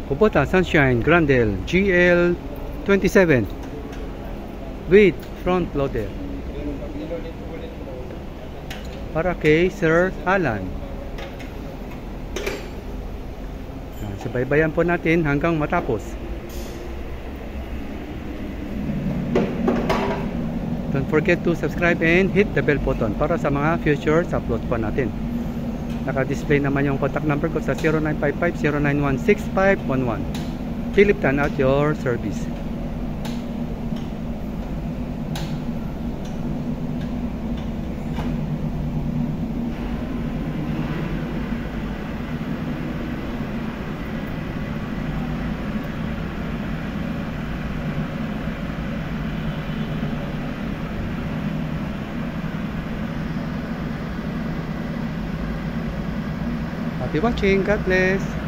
Kubota Sunshine Grandel GL27 with front loader para kay Sir Alan. Subaybayan po natin hanggang matapos. Don't forget to subscribe and hit the bell button para sa mga future upload po natin. Naka-display naman yung contact number ko sa 0955-091-6511. Philip Tan at your service. Happy watching. God bless.